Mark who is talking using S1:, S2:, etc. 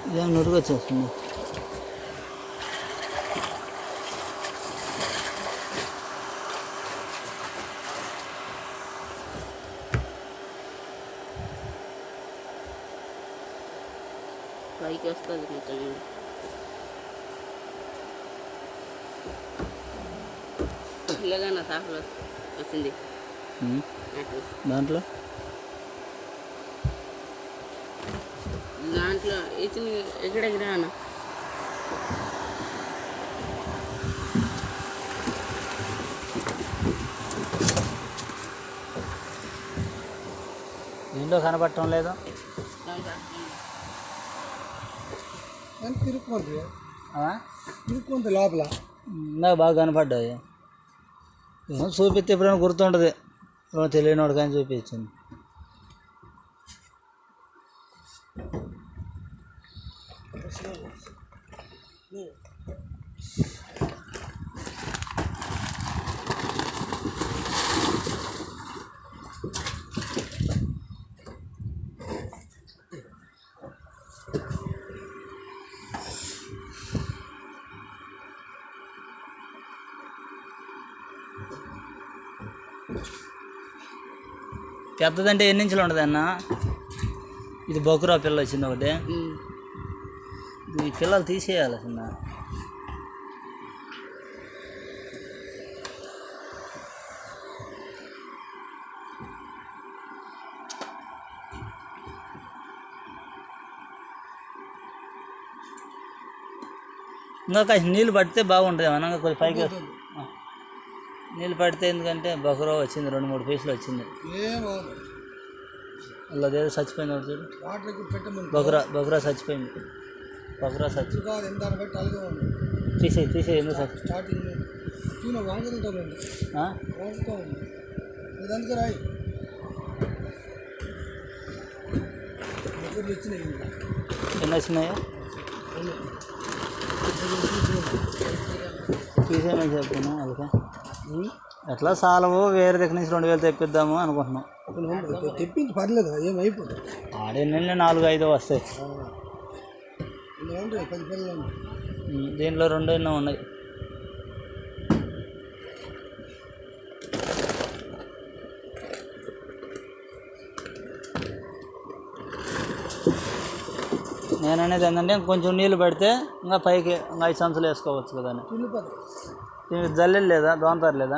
S1: ఇదేం నురుగు వచ్చేస్తుంది.
S2: పైకి వస్తుంది కొంచెం ఇలాగా నా సాఫ్లో వచ్చింది
S1: దాంట్లో
S2: దాంట్లో ఇచ్చిన ఎక్కడెక్కడ అన్న
S1: దీంట్లో కనపడటం లేదు.
S3: తిరుక్కుంది లోపల
S1: నాకు బాగా కనపడ్డాయి. చూపిస్తే ఎప్పుడైనా గుర్తుంటుంది, తెలియని వాడు కానీ చూపించింది. పెద్దదంటే ఎన్ని ఇంచులు ఉంటుంది అన్న? ఇది బొకురా పిల్ల వచ్చింది ఒకటి. ఈ పిల్లలు తీసేయాలి చిన్న. ఇంకా కాస్త నీళ్ళు పడితే బాగుంటుంది ఏమన్నా, కొంచెం పైకి నీళ్ళు పడితే. ఎందుకంటే బొకురా వచ్చింది, 2-3 పీసులు వచ్చింది. అలా ఏదో చచ్చిపోయింది ఒకటి చూడు. బొకురా చచ్చిపోయింది. బొకురా తీసేయి ఎందుకు సార్? ఎన్ని వచ్చినాయా? తీసేయమని చెప్తాను. అందుకే ఎట్లా సాలవు, వేరే దగ్గర నుంచి 2000 తెప్పిద్దాము అనుకుంటున్నాం.
S3: తెప్పించి పర్లేదు, ఏమైపోతుంది.
S1: ఆడేళ్ళని 4-5 వస్తాయి. దీంట్లో 2 ఎన్నో ఉన్నాయి. నేను అనేది ఏంటంటే కొంచెం నీళ్ళు పడితే ఇంకా పైకి 5 సంచులు వేసుకోవచ్చు కదా. దీనికి జల్లెలు లేదా, దోమతారు లేదా?